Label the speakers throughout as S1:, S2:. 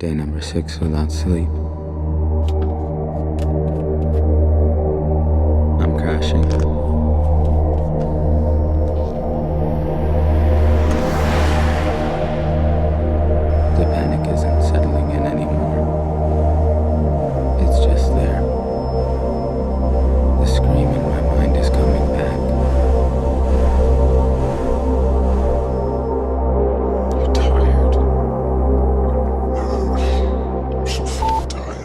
S1: Day number 6 without sleep. I'm crashing. The panic isn't settling in anymore. It's just there. The scream in my mind is coming back.
S2: I'm tired. I'm so fucking tired.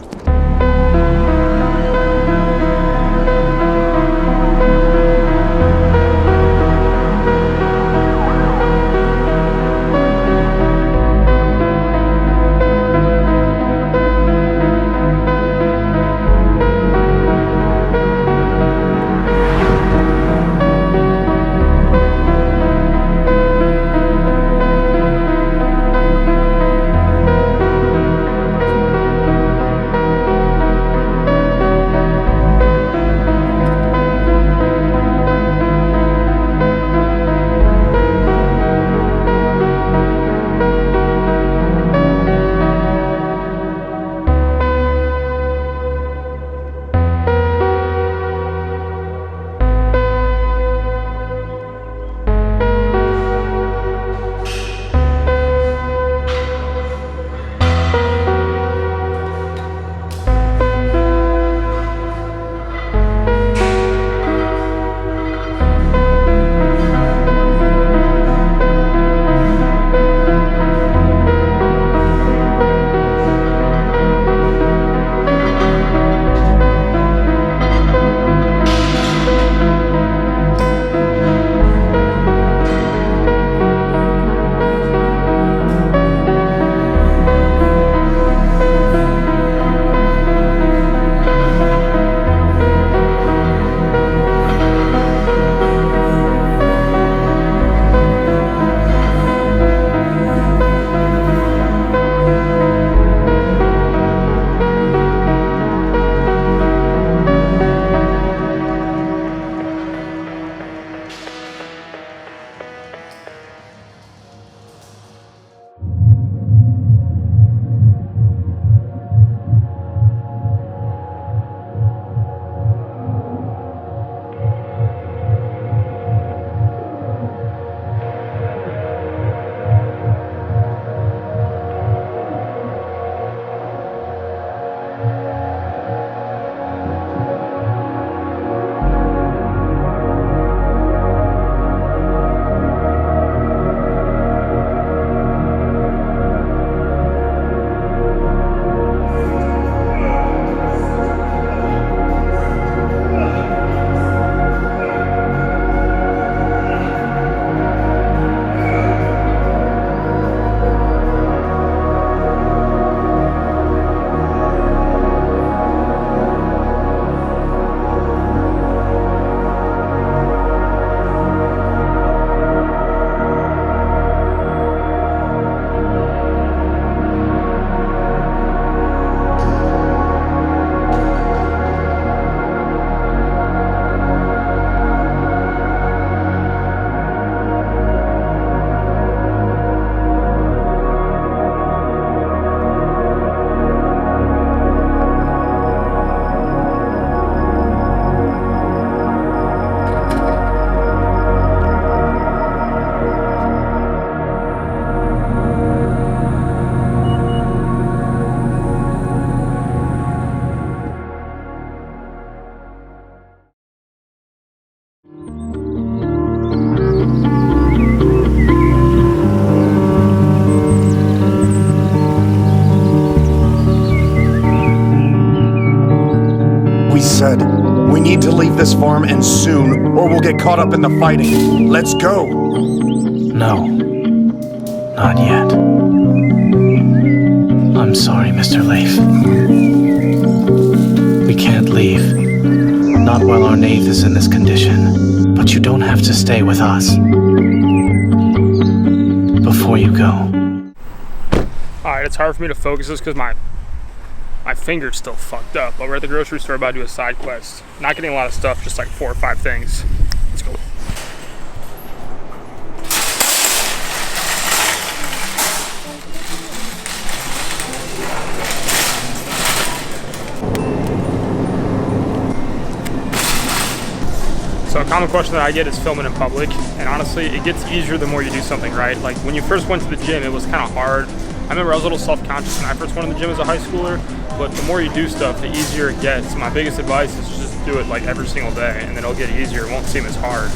S3: said, we need to leave this farm and soon, or we'll get caught up in the fighting. Let's go.
S4: No, not yet. I'm sorry, Mr. Leif. We can't leave. Not while our Nath is in this condition. But you don't have to stay with us. Before you go.
S5: Alright, it's hard for me to focus this because my finger's still fucked up. But we're at the grocery store about to do a side quest. Not getting a lot of stuff, just like 4 or 5 things. Let's go. So a common question that I get is filming in public, and honestly, it gets easier the more you do something right. Like when you first went to the gym, it was kind of hard. I remember I was a little self-conscious when I first went to the gym as a high schooler, but the more you do stuff, the easier it gets. My biggest advice is just do it like every single day, and then it'll get easier. It won't seem as hard.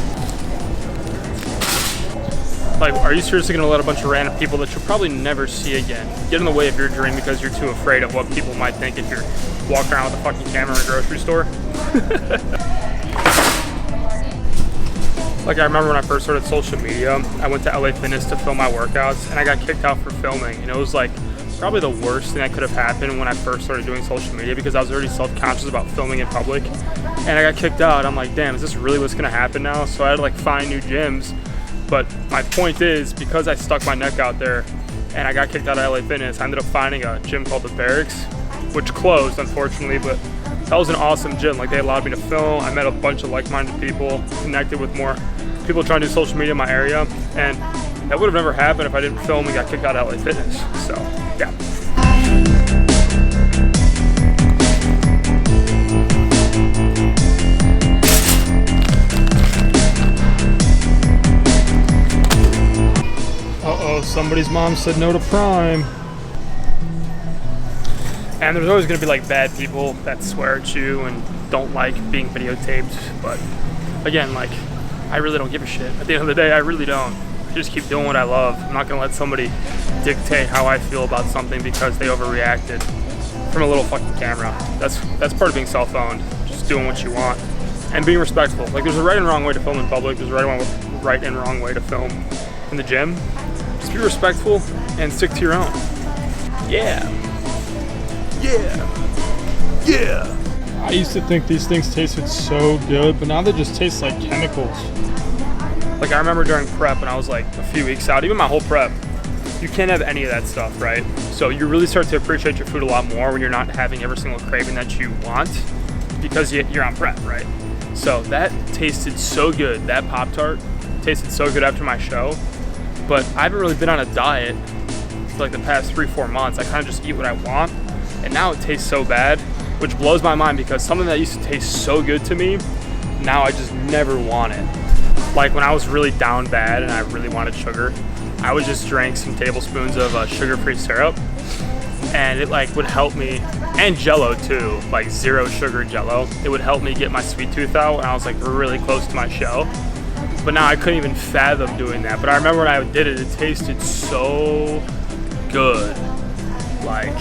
S5: Like, are you seriously gonna let a bunch of random people that you'll probably never see again get in the way of your dream because you're too afraid of what people might think if you're walking around with a fucking camera in a grocery store? Like, I remember when I first started social media, I went to LA Fitness to film my workouts, and I got kicked out for filming. And it was like probably the worst thing that could have happened when I first started doing social media, because I was already self-conscious about filming in public. And I got kicked out. I'm like, damn, is this really what's gonna happen now? So I had to like find new gyms. But my point is, because I stuck my neck out there and I got kicked out of LA Fitness, I ended up finding a gym called The Barracks, which closed, unfortunately, but that was an awesome gym. Like, they allowed me to film. I met a bunch of like-minded people, connected with more people trying to do social media in my area, and that would have never happened if I didn't film and got kicked out of LA Fitness. So, yeah. Uh-oh, somebody's mom said no to Prime. And there's always gonna be like bad people that swear at you and don't like being videotaped, but again, like, I really don't give a shit. At the end of the day, I really don't. I just keep doing what I love. I'm not gonna let somebody dictate how I feel about something because they overreacted from a little fucking camera. That's part of being self-owned. Just doing what you want and being respectful. Like, there's a right and wrong way to film in public. There's a right and wrong way to film in the gym. Just be respectful and stick to your own. Yeah. Yeah. Yeah. I used to think these things tasted so good, but now they just taste like chemicals. Like, I remember during prep when I was like a few weeks out, even my whole prep, you can't have any of that stuff, right? So you really start to appreciate your food a lot more when you're not having every single craving that you want because you're on prep, right? So that tasted so good. That Pop-Tart tasted so good after my show, but I haven't really been on a diet for like the past 3-4 months. I kind of just eat what I want, and now it tastes so bad, which blows my mind because something that used to taste so good to me, now I just never want it. Like, when I was really down bad and I really wanted sugar, I would just drink some tablespoons of sugar-free syrup, and it like would help me, and Jello too, like 0 sugar Jello. It would help me get my sweet tooth out when I was like really close to my show. But now I couldn't even fathom doing that. But I remember when I did it, it tasted so good. Like,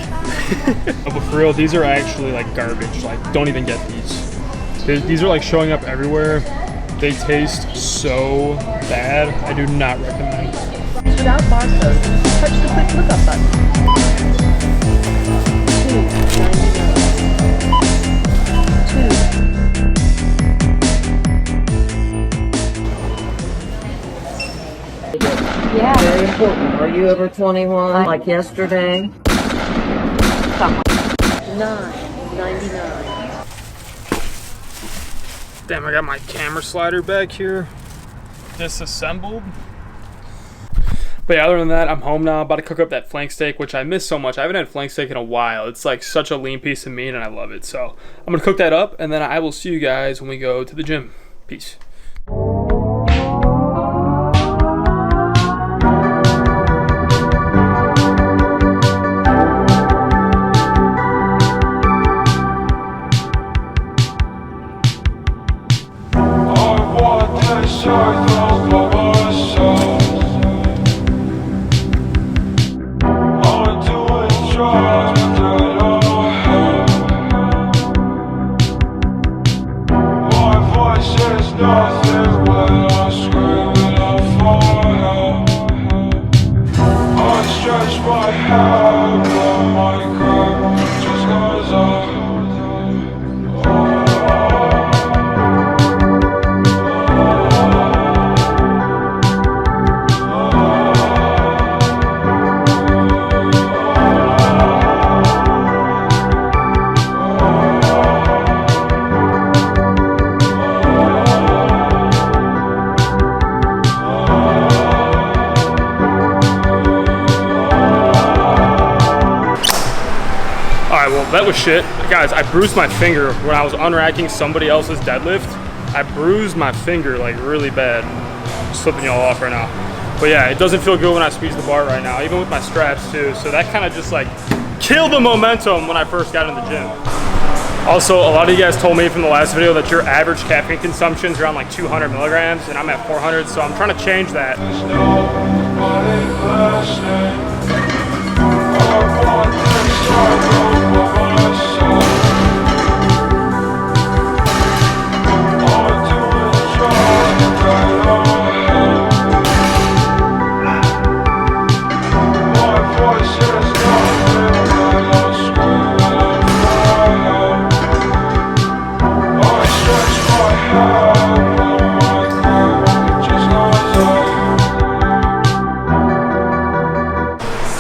S5: but for real, these are actually like garbage. Like, don't even get these. These are like showing up everywhere. They taste so bad. I do not recommend.
S6: Without barcode, touch the quick lookup button.
S7: Yeah. Very important. Are you over 21? Like yesterday? $9.99.
S5: Damn, I got my camera slider back here disassembled. But yeah, other than that, I'm home now, about to cook up that flank steak, which I miss so much. I haven't had flank steak in a while. It's like such a lean piece of meat, and I love it. So I'm gonna cook that up, and then I will see you guys when we go to the gym. Peace. That was shit. Guys, I bruised my finger when I was unracking somebody else's deadlift. I bruised my finger like really bad. I'm slipping y'all off right now. But yeah, it doesn't feel good when I squeeze the bar right now, even with my straps too. So that kind of just like killed the momentum when I first got in the gym. Also, a lot of you guys told me from the last video that your average caffeine consumption is around like 200 milligrams, and I'm at 400, so I'm trying to change that.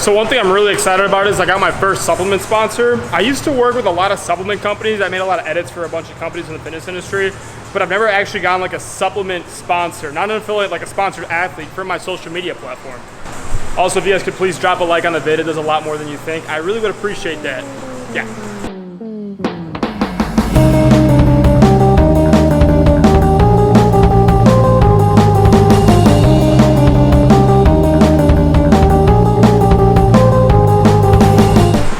S5: So one thing I'm really excited about is I got my first supplement sponsor. I used to work with a lot of supplement companies. I made a lot of edits for a bunch of companies in the fitness industry, but I've never actually gotten like a supplement sponsor, not an affiliate, like a sponsored athlete for my social media platform. Also, if you guys could please drop a like on the vid, it does a lot more than you think. I really would appreciate that. Yeah.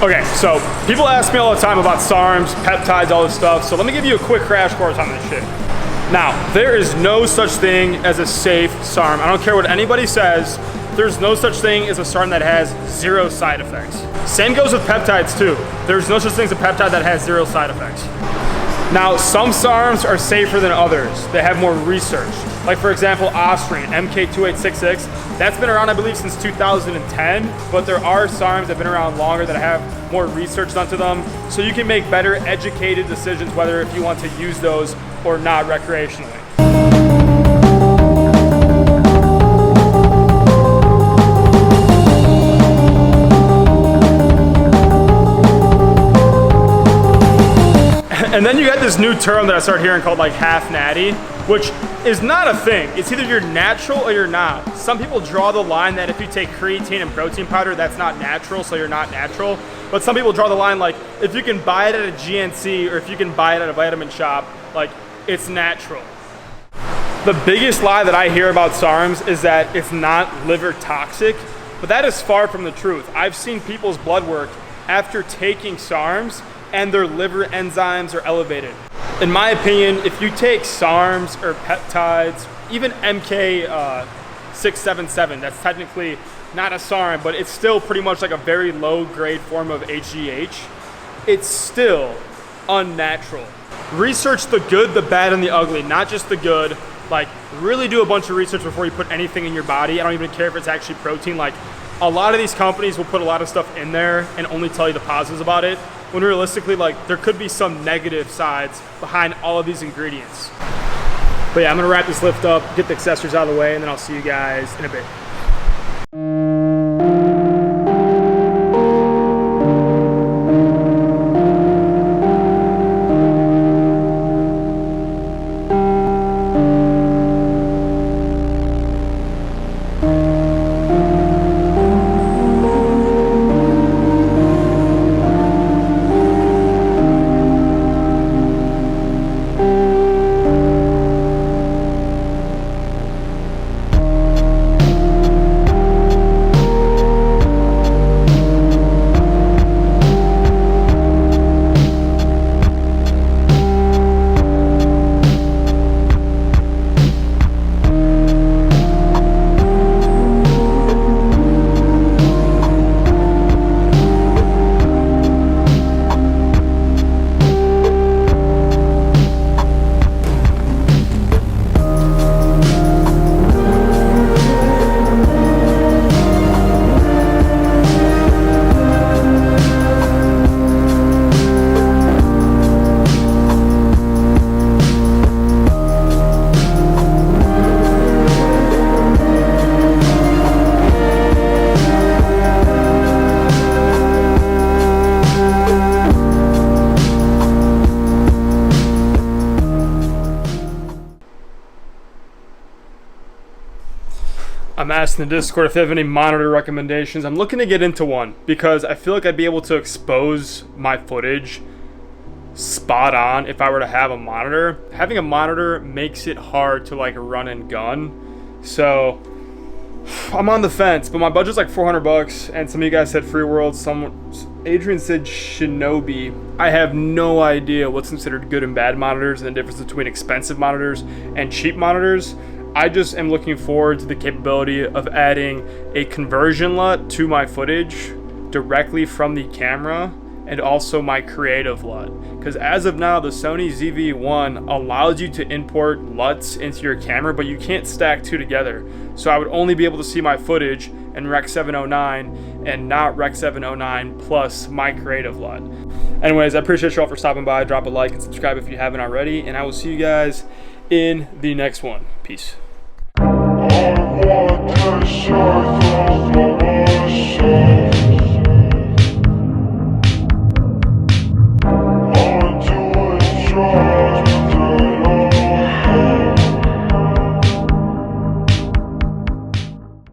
S5: Okay, so people ask me all the time about SARMs, peptides, all this stuff, so let me give you a quick crash course on this shit. Now, there is no such thing as a safe SARM. I don't care what anybody says, there's no such thing as a SARM that has 0 side effects. Same goes with peptides too. There's no such thing as a peptide that has 0 side effects. Now, some SARMs are safer than others. They have more research. Like for example, Osprey, MK2866, that's been around I believe since 2010, but there are SARMs that have been around longer that have more research done to them, so you can make better educated decisions whether if you want to use those or not recreationally. And then you got this new term that I started hearing called like half natty, which is not a thing. It's either you're natural or you're not. Some people draw the line that if you take creatine and protein powder, that's not natural, so you're not natural. But some people draw the line like if you can buy it at a GNC or if you can buy it at a vitamin shop, like it's natural. The biggest lie that I hear about SARMs is that it's not liver toxic, but that is far from the truth. I've seen people's blood work after taking SARMs and their liver enzymes are elevated. In my opinion, if you take SARMs or peptides, even MK677, that's technically not a SARM, but it's still pretty much like a very low grade form of HGH, it's still unnatural. Research the good, the bad, and the ugly, not just the good. Like, really do a bunch of research before you put anything in your body. I don't even care if it's actually protein. Like, a lot of these companies will put a lot of stuff in there and only tell you the positives about it, when realistically, like, there could be some negative sides behind all of these ingredients. But yeah, I'm gonna wrap this lift up, get the accessories out of the way, and then I'll see you guys in a bit. I'm asking the Discord if they have any monitor recommendations. I'm looking to get into one because I feel like I'd be able to expose my footage spot on if I were to have a monitor. Having a monitor makes it hard to like run and gun. So I'm on the fence, but my budget's like $400, and some of you guys said Free World. Adrian said Shinobi. I have no idea what's considered good and bad monitors and the difference between expensive monitors and cheap monitors. I just am looking forward to the capability of adding a conversion LUT to my footage directly from the camera, and also my creative LUT. Because as of now, the Sony ZV-1 allows you to import LUTs into your camera, but you can't stack two together. So I would only be able to see my footage in Rec 709 and not Rec 709 plus my creative LUT. Anyways, I appreciate you all for stopping by. Drop a like and subscribe if you haven't already, and I will see you guys in the next one. Peace.
S2: I want to shine from the